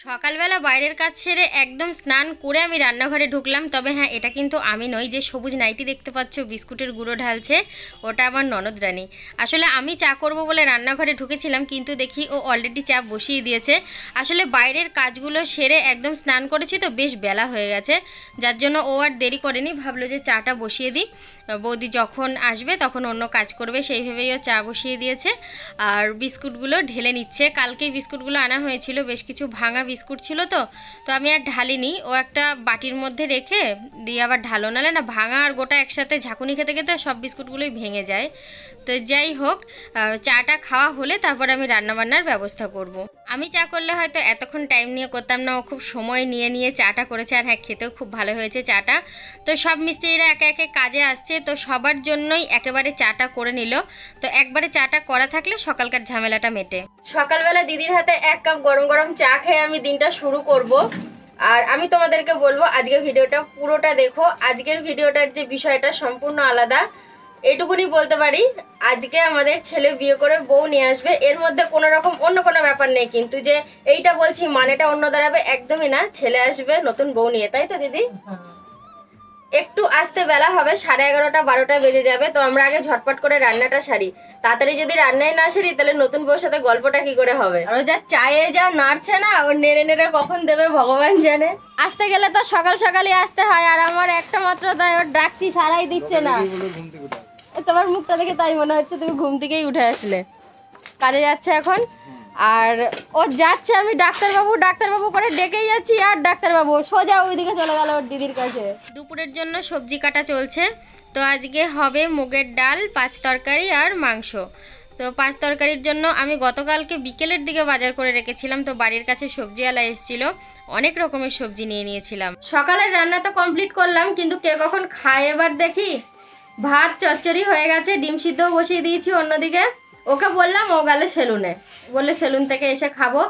সকালবেলা বাইরের কাজ সেরে একদম স্নান করে আমি রান্নাঘরে ঢুকলাম। তবে হ্যাঁ, এটা কিন্তু আমি নই। যে সবুজ নাইটি দেখতে পাচ্ছ বিস্কুটের গুঁড়ো ঢালছে, ওটা আমার ননদ রানী। আসলে আমি চা করব বলে রান্নাঘরে ঢুকেছিলাম, কিন্তু দেখি ও অলরেডি চা বসিয়ে দিয়েছে। আসলে বাইরের কাজগুলো সেরে একদম স্নান করেছি তো বেশ বেলা হয়ে গেছে, যার জন্য ও আর দেরি করেনি, ভাবলো যে চাটা বসিয়ে দিই, বৌদি যখন আসবে তখন অন্য কাজ করবে, সেই ভেবেই ও চা বসিয়ে দিয়েছে। আর বিস্কুটগুলো ঢেলে নিচ্ছে। কালকেই বিস্কুটগুলো আনা হয়েছিল, বেশ কিছু ভাঙা বিস্কুট ছিল, তো আমি আর ঢালিনি। ও একটা বাটির মধ্যে রেখে দিয়ে আবার ঢালো, নালে না ভাঙা আর গোটা একসাথে ঝাঁকুনি খেতে খেতে সব বিস্কুটগুলোই ভেঙে যায়। তো যাই হোক, চাটা খাওয়া হলে তারপর আমি রান্নাবান্নার ব্যবস্থা করব। আমি চা করলে হয়তো এতক্ষণ টাইম নিয়ে করতাম না, ও খুব সময় নিয়ে নিয়ে চাটা করেছে। আর হ্যাঁ, খেতেও খুব ভালো হয়েছে চাটা। তো সব মিস্ত্রিরা একে একে কাজে আসছে, তো সবার জন্যই একেবারে চাটা করে নিল। তো একবারে চাটা করা থাকলে সকালকার ঝামেলাটা মেটে। সকালবেলা দিদির হাতে 1 কাপ গরম গরম চা খেয়ে আমি দিনটা শুরু করব। আর আমি তোমাদেরকে বলবো আজকের ভিডিওটা পুরোটা দেখো। আজকের ভিডিওটার যে বিষয়টা সম্পূর্ণ আলাদা, এইটুকুনি বলতে পারি। আজকে আমাদের ছেলে বিয়ে করে বউ নিয়ে আসবে, এর মধ্যে কোনো রকম অন্য কোনো ব্যাপার নেই, কিন্তু যে এইটা বলছি মানেটা অন্য দাঁড়াবে, একদমই না। ছেলে আসবে নতুন বউ নিয়ে, তাই তো দিদি? একটু আসতে বেলা হবে, 11:30 12টা বেজে যাবে। তো আমরা আগে ঝটপট করে রান্নাটা সারি। তাড়াতাড়ি যদি রান্নাই না সারি তাহলে নতুন বউর সাথে গল্পটা কি করে হবে? আর যা চায়ে যা নাড়ছে না, ও নেড়ে নেড়ে কখন দেবে ভগবান জানে। আসতে গেলে তো সকাল সকালই আসতে হয়, আর আমার একটা মাত্র তাই ওর ডাকছি সারাই দিচ্ছে না। তোমার মুখটা দেখে তাই মনে হচ্ছে তুমি ঘুম থেকেই উঠে আসলে। কাজে যাচ্ছে এখন, আর ও যাচ্ছে, আমি ডাক্তারবাবু ডাক্তারবাবু করে ডেকেই যাচ্ছি, আর ডাক্তারবাবু সোজা ওইদিকে চলে গেল ওর দিদির কাছে। দুপুরের জন্য সবজি কাটা চলছে। তো আজকে হবে মুগের ডাল, 5 তরকারি আর মাংস। তো 5 তরকারির জন্য আমি গতকালকে বিকেলের দিকে বাজার করে রেখেছিলাম। তো বাড়ির কাছে সবজিওয়ালা এসেছিল, অনেক রকমের সবজি নিয়ে নিয়েছিলাম। সকালের রান্না তো কমপ্লিট করলাম, কিন্তু কে কখন খায় এবার দেখি। ভাত চচ্চড়ি হয়ে গেছে, ডিম সিদ্ধ বসিয়ে দিয়েছি অন্যদিকে। ওকে বললাম ও গেলে সেলুনে, বললে সেলুন থেকে এসে খাবো।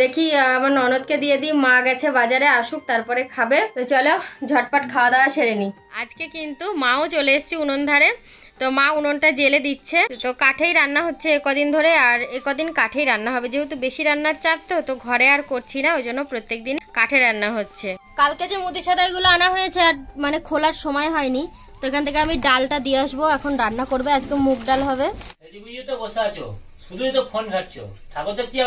দেখি আমার ননদকে দিয়ে দিই, মা গেছে বাজারে, আসুক তারপরে খাবে। তো চলো ঝটপট খাওয়া দাওয়া সেরে নিই। আজকে কিন্তু মাও চলে এসেছে উনুন ধারে। তো মা উনুনটা জেলে দিচ্ছে। তো কাঠেই রান্না হচ্ছে কদিন ধরে, আর কদিন কাঠেই রান্না হবে, যেহেতু বেশি রান্নার চাপ। তো ঘরে আর করছি না, ওই জন্য প্রত্যেকদিন কাঠে রান্না হচ্ছে। কালকে যে মুদি সাদাইগুলো আনা হয়েছে আর মানে খোলার সময় হয়নি, তো এখান থেকে আমি ডালটা দিয়ে আসবো। এখন রান্না করবে, আজকে মুগ ডাল হবে। বসে আছো, শুধুই তো ফোন ঘাটছো, ঠাকুর দেখছি।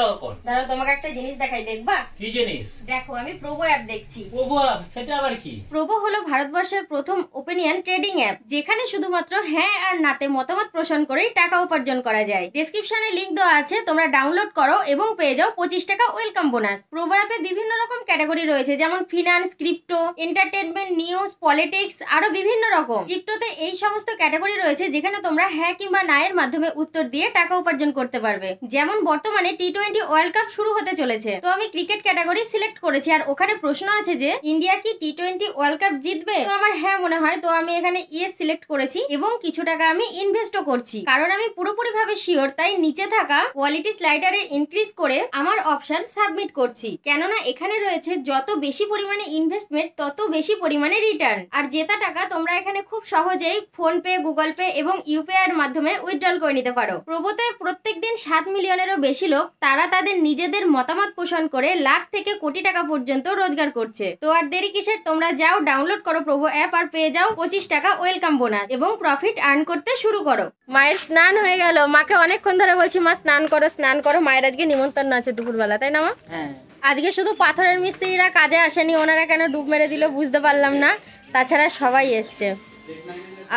দাঁড়াও, তোমাকে একটা জিনিস দেখাই, দেখবা? কি জিনিস? দেখো, আমি প্রোবো অ্যাপ দেখছি। প্রোবো অ্যাপ? সেটা আবার কি? প্রোবো হলো ভারতবর্ষের প্রথম ওপিনিয়ন ট্রেডিং অ্যাপ, যেখানে শুধুমাত্র হ্যাঁ আর নাতে মতামত পোষণ করেই টাকা উপার্জন করা যায়। ডেসক্রিপশনে লিংক দেওয়া আছে, তোমরা ডাউনলোড করো এবং পেয়ে যাও 25 টাকা ওয়েলকাম বোনাস। প্রোবো অ্যাপে বিভিন্ন রকম ক্যাটাগরি রয়েছে, যেমন finance, crypto, entertainment, news, politics, আরো বিভিন্ন রকম। ক্রিপ্টোতে এই সমস্ত ক্যাটাগরি রয়েছে যেখানে তোমরা হ্যাঁ কিংবা না এর মাধ্যমে উত্তর দিয়ে টাকা উপার্জন করতে পারবে। যেমন বর্তমানে টি20 ওয়ার্ল্ড কাপ শুরু হতে চলেছে, তো আমি ক্রিকেট ক্যাটাগরি সিলেক্ট করেছি। আর ওখানে প্রশ্ন আছে যে ইন্ডিয়া কি টি20 ওয়ার্ল্ড কাপ জিতবে? তো আমার হ্যাঁ মনে হয়, তো আমি এখানে ইয়েস সিলেক্ট করেছি এবং কিছু টাকা আমি ইনভেস্টও করছি, কারণ আমি পুরোপুরি ভাবে শিওর। তাই নিচে থাকা কোয়ালিটি স্লাইডারে ইনক্রিজ করে আমার অপশন সাবমিট করছি, কেননা এখানে রয়েছে যত বেশি পরিমাণে ইনভেস্টমেন্ট তত বেশি পরিমাণে রিটার্ন। আর জেতা টাকা তোমরা এখানে খুব সহজেই ফোন পে, গুগল পে এবং ইউপিআই এর মাধ্যমে উইথড্রল করে নিতে পারো। প্রবোতে প্রত্যেকদিন 7 মিলিয়নেরও বেশি লোক তারা তাদের নিজেদের মতামত পোষণ করে লাখ থেকে কোটি টাকা পর্যন্ত রোজগার করছে। তো আর দেরি কিসের, তোমরা যাও ডাউনলোড করো প্রোবো অ্যাপ আর পেয়ে যাও 25 টাকা ওয়েলকাম বোনাস এবং প্রফিট আর্ন করতে শুরু করো। মায়ের স্নান হয়ে গেল, মাকে অনেকক্ষণ ধরে বলছি মা স্নান করো স্নান করো। মায়ের আজকে নিমন্ত্রণ আছে দুপুরবেলা, তাই না মা? হ্যাঁ। আজকে শুধু পাথরের মিস্ত্রিরা কাজে আসেনি, ওনারা কেন ডুব মেরে দিল বুঝতে পারলাম না, তাছাড়া সবাই এসছে।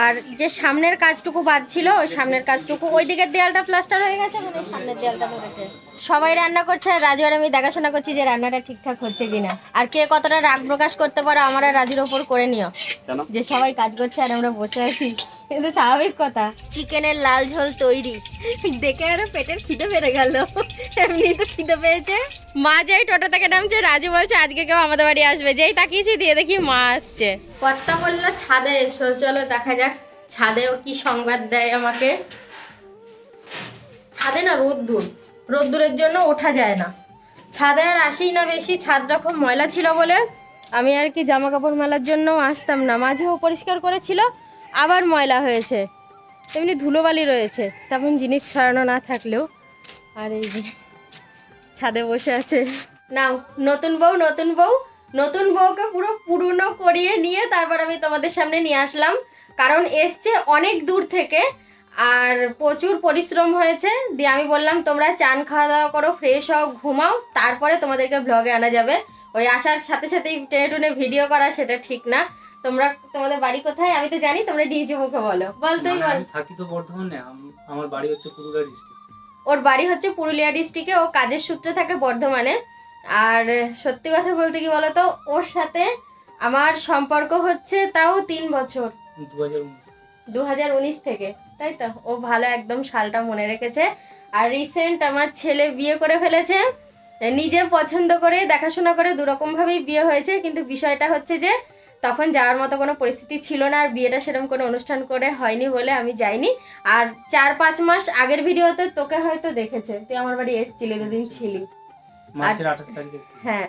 আর যে সামনের কাজটুকু বাদ ছিল, ওই সামনের কাজটুকু, ওই দিকের দেয়ালটা প্লাস্টার হয়ে গেছে, মানে সামনের দেয়ালটা ধরেছে। সবাই রান্না করছে, আর রাজু আর আমি দেখাশোনা করছি যে রান্নাটা ঠিকঠাক হচ্ছে কিনা। আর কে কতটা রাগ প্রকাশ করতে পারো আমার আর রাজুর ওপর করে নিও, যে সবাই কাজ করছে আর আমরা বসে আছি, কিন্তু স্বাভাবিক কথা। চিকেনের লাল ঝোল তৈরি, দেখে আর পেটের খিদে বেড়ে গেল। এমনি তো খিদে পেয়েছে। মা যাই টোটো থেকে নামছে, রাজু বলছে আজকে কেউ আমাদের বাড়ি আসবে। যেই তাকিয়েছি দিয়ে দেখি মা আসছে। কর্তা বললো ছাদে এসো, চলো দেখা যাক ছাদেও কি সংবাদ দেয় আমাকে। ছাদে না রোদ্দুরের জন্য ওঠা যায় না, ছাদে আর আসি না বেশি। ছাদটা খুব ময়লা ছিল বলে আমি আর কি জামা কাপড় মেলার জন্য আসতাম না। মাঝেও পরিষ্কার করেছিল, আবার ময়লা হয়েছে, এমনি ধুলোবালি রয়েছে, তেমন জিনিস ছড়ানো না থাকলেও। আর এই যে ছাদে বসে আছে, নাও নতুন বউ নতুন বউ, নতুন বউকে পুরো পুরনো করিয়ে নিয়ে তারপর আমি তোমাদের সামনে নিয়ে আসলাম, কারণ এসছে অনেক দূর থেকে আর প্রচুর পরিশ্রম হয়েছে। দিয়ে আমি বললাম তোমরা চান খাওয়া দাওয়া করো, ফ্রেশ হও, ঘুমাও, তারপরে তোমাদেরকে ব্লগে আনা যাবে। ওই আসার সাথে সাথেই টেনে টুনে ভিডিও করা সেটা ঠিক না। তোমরা তোমাদের বাড়ি কোথায় আমি তো জানি, তোমরা ডিজি মুখে বলো, বল তুই বল। আমি থাকি তো বর্ধমানে, আমার বাড়ি হচ্ছে পুরুলিয়া ডিস্ট্রিক্ট। ওর বাড়ি হচ্ছে পুরুলিয়া ডিস্ট্রিক্টে, ও কাজের সূত্রে থাকে বর্ধমানে। আর সত্যি কথা বলতে কি বলতো, ওর সাথে আমার সম্পর্ক হচ্ছে তাও 3 বছর, 2019 থেকে, তাই তো। ও ভালো একদম সালটা মনে রেখেছে। আর রিসেন্ট আমার ছেলে বিয়ে করে ফেলেছে, নিজে পছন্দ করে দেখাশোনা করে, দুরকমভাবেই বিয়ে হয়েছে। কিন্তু বিষয়টা হচ্ছে যে তখন যাওয়ার মতো কোনো পরিস্থিতি ছিল না, আর বিয়েটা সেরকম কোনো অনুষ্ঠান করে হয়নি বলে আমি যাইনি। আর 4-5 মাস আগের ভিডিওতে তোকে হয়তো দেখেছে, তুই আমার বাড়ি এসেছিলি, দুদিন ছিলি। মার্চের 28 তারিখে। হ্যাঁ,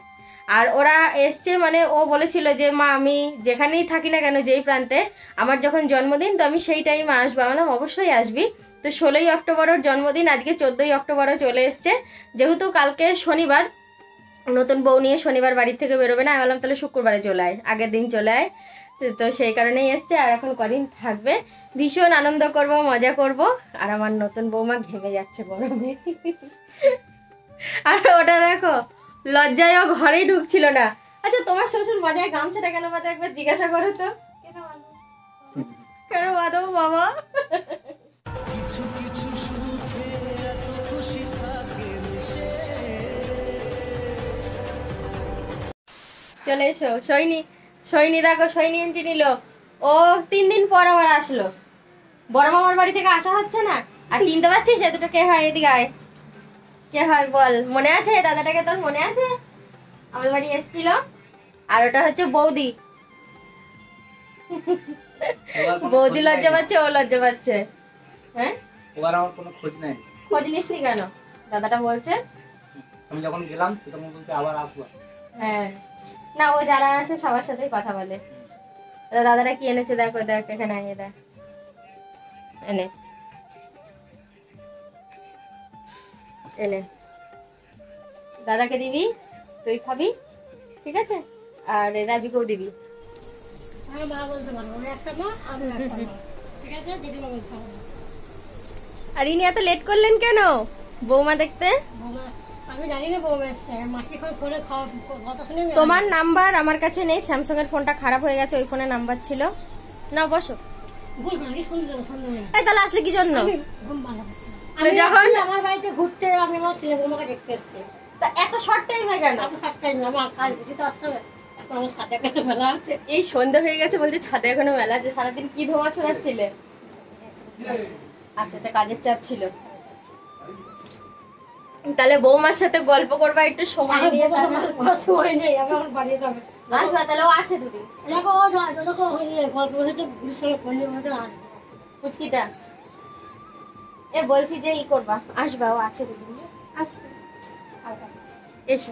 আর ওরা এসছে, মানে ও বলেছিল যে মা আমি যেখানেই থাকি না কেন, যেই প্রান্তে, আমার যখন জন্মদিন তো আমি সেই টাইমে আসবো। বললাম অবশ্যই আসবি। তো 16ই অক্টোবর ওর জন্মদিন, আজকে 14ই অক্টোবরও চলে এসছে। যেহেতু কালকে শনিবার, নতুন বউ নিয়ে শনিবার বাড়ি থেকে বেরোবে না, আমি বললাম তাহলে শুক্রবারে চলে আয়, আগের দিন চলে আয়। তো সেই কারণেই এসছে। আর এখন কদিন থাকবে, ভীষণ আনন্দ করব, মজা করব। আর আমার নতুন বৌমা ঘেমে যাচ্ছে গরমে। আর ওটা দেখো, লজ্জায় ও ঘরেই ঢুকছিল না। আচ্ছা তোমার শ্বশুর মজায় গামছাটা কেন বাঁধে একবার জিজ্ঞাসা করো তো, কেন বাঁধো বাবা? চলে এসো। সৈনী দেখো, সৈনী আন্টি নিল। ও 3 দিন পর আবার আসলো। বড় মামার বাড়ি থেকে আসা হচ্ছে না। আর চিনতে পারছিস এ দুটো কে হয়? এদিকে আয়, কে হয় বল? মনে আছে দাদাটাকে তোর? মনে আছে আমাদের বাড়ি এসেছিল? আর ওটা হচ্ছে বৌদি। বৌদি লজ্জা পাচ্ছে, ও লজ্জা পাচ্ছে। হ্যাঁ, ওর আমার কোনো খোঁজ নাই। খোঁজ নিসনি কেন? দাদাটা বলছে আমি যখন গেলাম তখন বলছে আবার আসবো। হ্যাঁ, না ও যারা আসে সবার সাথেই কথা বলে। দাদাটা কি এনেছে দেখো, দেখ এখানে আনিয়ে দেখ, এনে এনে দাদাকে দিবি, তুই খাবি, ঠিক আছে? আর রাজুকেও দিবি। মা বলতে পারবো, একটা মা আমি একটা মা, ঠিক আছে? দিদিমা বলতে পারবো। আর ইনি এত লেট করলেন কেন বৌমা দেখতে? বৌমা আমি জানি না বৌমা এসছে, মাসি এখন ফোনে কথা শুনে। তোমার নাম্বার আমার কাছে নেই, স্যামসাং এর ফোনটা খারাপ হয়ে গেছে, ওই ফোনে নাম্বার ছিল না। বসো। বলবো নাকি শুনতে দেবো, শুনতে দেবো। এই তাহলে আসলে কি জন্য? আমি ঘুম ভালো করছি। আমি যখন আমার বাড়িতে ঘুরতে, আমি আমার ছেলে বৌমাকে দেখতে এসছি। তা এত শর্ট টাইমে কেন? এত সাতটাই আমার কাজ বুঝতে আসতে হবে। এখন আমার সাথে একটা মেলা আছে। এই সন্ধ্যা হয়ে গেছে বলছে ছাদে এখনো মেলা আছে। সারাদিন কি ধোয়া ছড়াচ্ছিলে? আচ্ছা আচ্ছা, কাজের চাপ ছিল। তাহলে বৌমার সাথে গল্প করবা একটু, সময় নিয়ে। আমার সময় নেই, আমি আমার বাড়ি যাবে। আসবা তাহলে, ও আছে দুদিন। দেখো ও দেখো গল্প হয়েছে, পুলিশ সঙ্গে ফোন নিয়ে বলছে আসবে। পুচকিটা এ বলছি যে ই করবা, আসবা, ও আছে দুদিন। আসবে। এসো।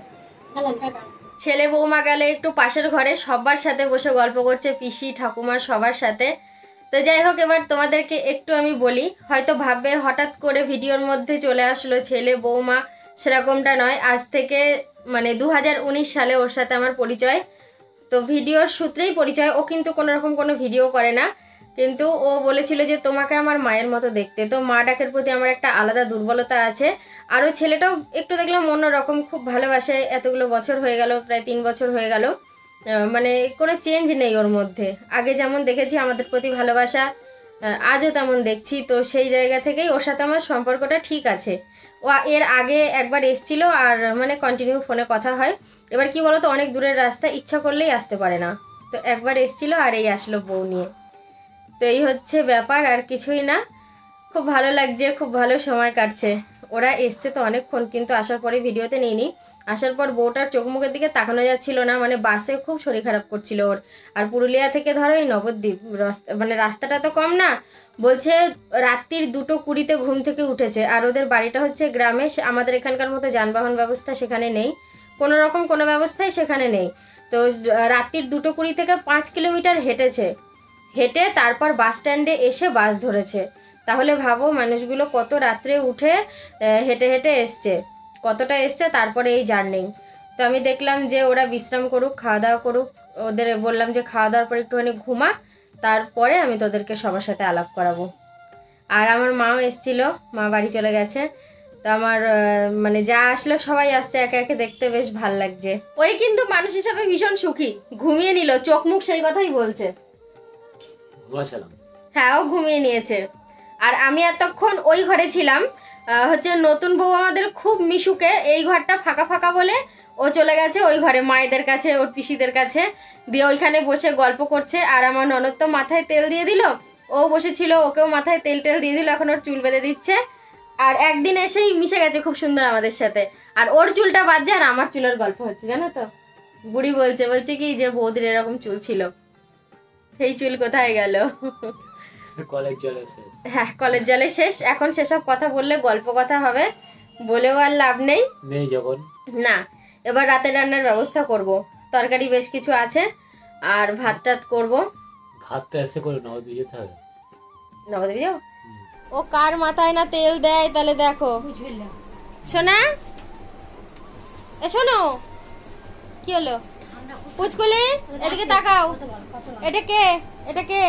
গেলাম, টাটা। ছেলে বৌমা গেলে একটু পাশের ঘরে সবার সাথে বসে গল্প করছে, পিসি ঠাকুমা সবার সাথে। তো যাই হোক, এবার তোমাদেরকে একটু আমি বলি, হয়তো ভাববে হঠাৎ করে ভিডিওর মধ্যে চলে আসলো ছেলে বৌমা, সেরকমটা নয়। আজ থেকে মানে 2019 সালে ওর সাথে আমার পরিচয়। তো ভিডিওর সূত্রেই পরিচয়। ও কিন্তু কোনো রকম কোনো ভিডিও করে না, কিন্তু ও বলেছিল যে তোমাকে আমার মায়ের মতো দেখতে। তো মা ডাকের প্রতি আমার একটা আলাদা দুর্বলতা আছে। আর ওই ছেলেটাও একটু দেখলাম অন্যরকম, খুব ভালোবাসে। এতগুলো বছর হয়ে গেল, প্রায় 3 বছর হয়ে গেল, মানে কোনো চেঞ্জ নেই ওর মধ্যে। আগে যেমন দেখেছি আমাদের প্রতি ভালোবাসা, আজও তেমন দেখছি। তো সেই জায়গা থেকেই ওর সাথে আমার সম্পর্কটা ঠিক আছে। ও এর আগে একবার এসছিল, আর মানে কন্টিনিউ ফোনে কথা হয়। এবার কি বলতো, অনেক দূরের রাস্তা, ইচ্ছা করলেই আসতে পারে না। তো একবার এসছিল, আর এই আসলো বউ নিয়ে। তো এই হচ্ছে ব্যাপার, আর কিছুই না। খুব ভালো লাগছে, খুব ভালো সময় কাটছে। ওরা এসছে তো অনেকক্ষণ, কিন্তু আসার পরে ভিডিওতে নিইনি। আসার পর বউটার চোখ মুখের দিকে তাকানো যাচ্ছিল না, মানে বাসে খুব শরীর খারাপ করছিল ওর। আর পুরুলিয়া থেকে ধরো এই নবদ্বীপ মানে রাস্তাটা তো কম না। বলছে রাত্রির 2:20 ঘুম থেকে উঠেছে। আর ওদের বাড়িটা হচ্ছে গ্রামে, আমাদের এখানকার মতো যানবাহন ব্যবস্থা সেখানে নেই, কোনো রকম কোনো ব্যবস্থাই সেখানে নেই। তো রাত্রির 2:20 থেকে 5 কিলোমিটার হেঁটেছে, হেঁটে তারপর বাস স্ট্যান্ডে এসে বাস ধরেছে। তাহলে ভাবো মানুষগুলো কত রাত্রে উঠে হেঁটে হেঁটে এসছে, কতটা এসছে, তারপরে এই জার্নি। তো আমি দেখলাম যে ওরা বিশ্রাম করুক, খাওয়া দাওয়া করুক। ওদের বললাম যে খাওয়া দাওয়ার পর একটুখানি ঘুমা, তারপরে আমি তোদেরকে সবার সাথে আলাপ করাবো। আর আমার মাও এসছিল, মা বাড়ি চলে গেছে। তো আমার মানে যা আসলো সবাই আসছে একে একে, দেখতে বেশ ভাল লাগছে। ওই কিন্তু মানুষ হিসাবে ভীষণ সুখী, ঘুমিয়ে নিল, চোখ মুখ সেই কথাই বলছে। হ্যাঁ, ও ঘুমিয়ে নিয়েছে। আর আমি এতক্ষণ ওই ঘরে ছিলাম, হচ্ছে নতুন বউ আমাদের খুব মিশুকে, এই ঘরটা ফাঁকা ফাঁকা বলে ও চলে গেছে ওই ঘরে মায়েদের কাছে, ওর পিসিদের কাছে, দিয়ে ওইখানে বসে গল্প করছে। আর আমার ননদ তো মাথায় তেল দিয়ে দিল, ও বসেছিল, ওকেও মাথায় তেল টেল দিয়ে দিল, এখন ওর চুল বেঁধে দিচ্ছে। আর একদিন এসেই মিশে গেছে খুব সুন্দর আমাদের সাথে। আর ওর চুলটা বাজছে আর আমার চুলের গল্প হচ্ছে, জানো তো। বুড়ি বলছে কি যে বৌদির এরকম চুল ছিল, সেই চুল কোথায় গেল। কলেজ জলে শেষ। হ্যাঁ, কলেজ জলে শেষ। এখন সেসব কথা বললে গল্প কথা হবে, বলেও আর লাভ নেই যখন না। এবার রাতে রান্নার ব্যবস্থা করব, তরকারি বেশ কিছু আছে, আর ভাত টাত করবো। ভাতটা এসে করে নবদ্বীপ যেতে হবে। নবদ্বীপ যাও? ও কার মাথায় না তেল দেয়, তাহলে দেখো। শোনা, এ শোনো, কি হলো? পুচকুলি এদিকে তাকাও। এটা কে? এটা কে?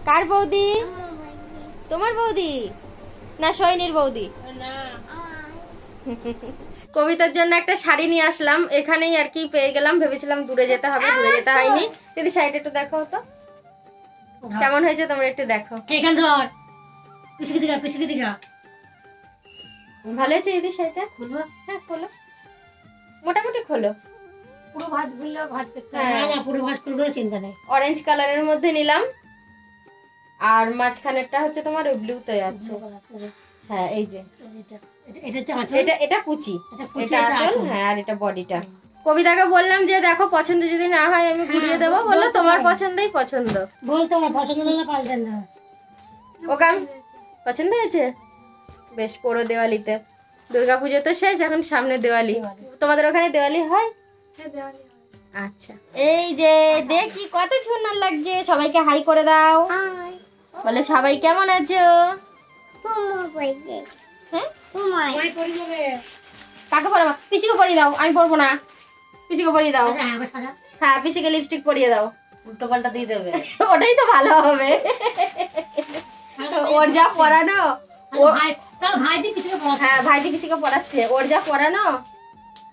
কার বৌদি? তোমার বৌদি না সৈনির বৌদি? কবিতার জন্য একটা শাড়ি নিয়ে আসলাম, এখানেই আর কি পেয়ে গেলাম। ভেবেছিলাম দূরে যেতে হবে, দূরে যেতে হয়নি। দিদি শাড়িটা একটু দেখো তো কেমন হয়েছে, তোমরা একটু দেখো। এখান ধর, পিছিয়ে দিগা। ভালো হয়েছে দিদি শাড়িটা? খুলবো? হ্যাঁ খোলো, মোটামুটি খোলো। পুরো ভাঁজ খুললে ভাঁজ করতে হ্যাঁ। হবে না, পুরো ভাঁজ খুললে চিন্তা নেই। অরেঞ্জ কালারের মধ্যে নিলাম, আর মাঝখানেরটা হচ্ছে তোমার ওই ব্লুতে আছে। হ্যাঁ, এই যে এটা কুচি, এটা আঁচল। হ্যাঁ, আর এটা বডিটা। কবিতাকে বললাম যে দেখো পছন্দ যদি না হয় আমি ঘুরিয়ে দেবো, বললো তোমার পছন্দই পছন্দ। বল তোমার পছন্দ হলে পাল্টেন না। ওকে পছন্দ হয়েছে? বেশ, পরো দেওয়ালিতে। দুর্গাপুজো তো শেষ, এখন সামনে দেওয়ালি। তোমাদের ওখানে দেওয়ালি হয়? আচ্ছা, এই যে দেখি কত সুন্দর লাগছে। সবাইকে হাই করে দাও, বলে সবাই কেমন আছো? হ্যাঁ, ওই পড়ে যাবে। কাকে পরাবো? পিসিকে পরিয়ে দাও। আমি পরবো না, পিসিকে পরিয়ে দাও। আচ্ছা, হ্যাঁ, সাজা। হ্যাঁ, পিসিকে লিপস্টিক পরিয়ে দাও। উল্টো পাল্টা দিয়ে দেবে। ওটাই তো ভালো হবে। ওর যা পরানো, আচ্ছা, ভাই তাও ভাইজি পিছিয়ে পড়া। হ্যাঁ ভাইজি পিসিকে পড়াচ্ছে, ওর যা পরানো।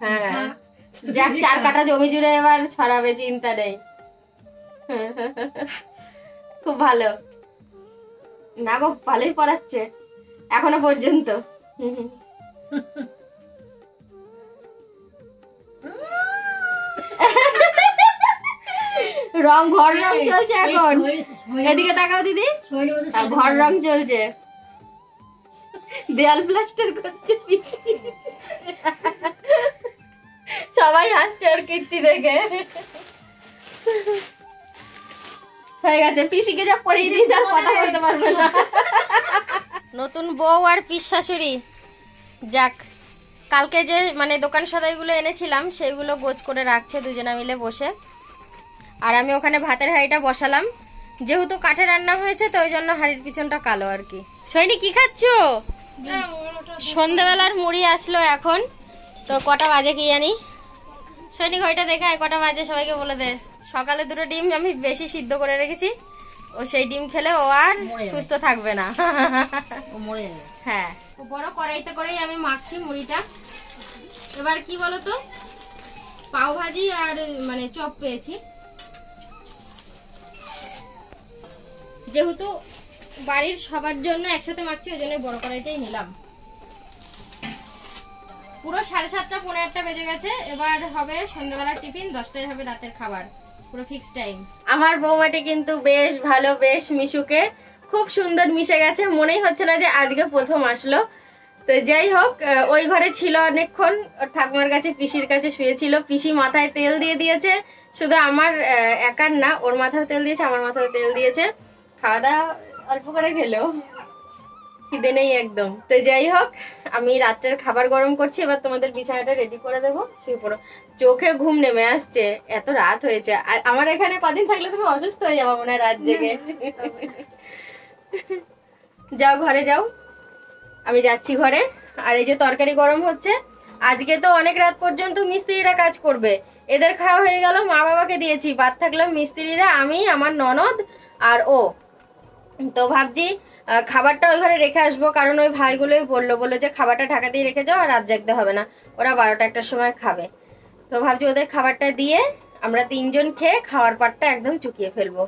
হ্যাঁ, যাক 4 কাঠা জমি জুড়ে এবার ছড়াবে, চিন্তা নেই। খুব ভালো না গো, ভালোই পড়াচ্ছে এখনো পর্যন্ত। রং ঘর রং চলছে এখন। এদিকে তাকাও দিদি, ঘর রং চলছে, দেয়াল প্লাস্টার করছে পিসি। সবাই হাসছে ওর কীর্তি দেখে। হয়ে গেছে, পিসিকে যা পড়িয়ে দিয়ে যার কথা বলতে পারবে না। নতুন বউ আর পিস শাশুড়ি, যাক কালকে যে মানে দোকান সদাইগুলো এনেছিলাম সেগুলো গোছ করে রাখছে দুজনে মিলে বসে। আর আমি ওখানে ভাতের হাঁড়িটা বসালাম, যেহেতু কাঠে রান্না হয়েছে তো ওই জন্য হাঁড়ির পিছনটা কালো আর কি। সৈনি কি খাচ্ছ? সন্ধ্যাবেলার মুড়ি আসলো এখন, তো কটা বাজে কি জানি। সৈনি ঘড়িটা দেখায় কটা বাজে, সবাইকে বলে দে। সকালে 2টো ডিম আমি বেশি সিদ্ধ করে রেখেছি, ও সেই ডিম খেলে ও আর সুস্থ থাকবে না, ও মরে যাবে। হ্যাঁ, ও বড় কড়াইতে করেই আমি মাখছি মুড়িটা। এবার কি বলতো, পাও ভাজি আর মানে চপ পেয়েছি, যেহেতু বাড়ির সবার জন্য একসাথে মাখছি ওই জন্য বড় কড়াইটাই নিলাম। পুরো 7:30 পৌনে 8টা বেজে গেছে। এবার হবে সন্ধ্যাবেলার টিফিন, 10টায় হবে রাতের খাবার, পুরো ফিক্স টাইম। আমার বৌমাটি কিন্তু বেশ ভালো, বেশ মিশুকে খুব সুন্দর মিশে গেছে, মনেই হচ্ছে না যে আজকে প্রথম আসলো। তো যাই হোক, ওই ঘরে ছিল অনেকক্ষণ, ওর ঠাকুমার কাছে পিসির কাছে শুয়েছিল। পিসি মাথায় তেল দিয়ে দিয়েছে, শুধু আমার একার না, ওর মাথায় তেল দিয়েছে, আমার মাথায় তেল দিয়েছে। খাওয়া দাওয়া অল্প করে খেলো, খিদে নেই একদম। তো যাই হোক, আমি রাত্রের খাবার গরম করছি, এবার তোমাদের বিছানাটা রেডি করে দেবো, শুয়ে পড়ো। চোখে ঘুম নেমে আসছে, এত রাত হয়েছে। আর আমার এখানে কদিন থাকলে তুমি অসুস্থ হয়ে যাবো মনে হয় রাত জেগে। যাও ঘরে যাও, আমি যাচ্ছি ঘরে। আর এই যে তরকারি গরম হচ্ছে, আজকে তো অনেক রাত পর্যন্ত মিস্ত্রিরা কাজ করবে, এদের খাওয়া হয়ে গেল, মা বাবাকে দিয়েছি, বাদ থাকলাম মিস্ত্রিরা, আমি, আমার ননদ আর ও। তো ভাবছি খাবারটা ওই ঘরে রেখে আসবো, কারণ ওই ভাইগুলোই বললো যে খাবারটা ঢাকা দিয়ে রেখে যাও, আর রাত জাগতে হবে না, ওরা 12টা-1টার সময় খাবে। তো ভাবছি ওদের খাবারটা দিয়ে আমরা 3জন খেয়ে খাওয়ার পাটটা একদম চুকিয়ে ফেলবো।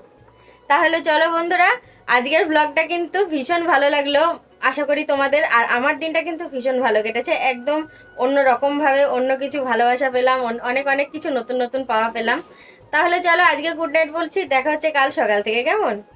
তাহলে চলো বন্ধুরা, আজকের ব্লগটা কিন্তু ভীষণ ভালো লাগলো, আশা করি তোমাদের। আর আমার দিনটা কিন্তু ভীষণ ভালো কেটেছে, একদম অন্য রকম ভাবে, অন্য কিছু ভালোবাসা পেলাম, অনেক অনেক কিছু নতুন নতুন পাওয়া পেলাম। তাহলে চলো আজকে গুড নাইট বলছি, দেখা হচ্ছে কাল সকাল থেকে, কেমন?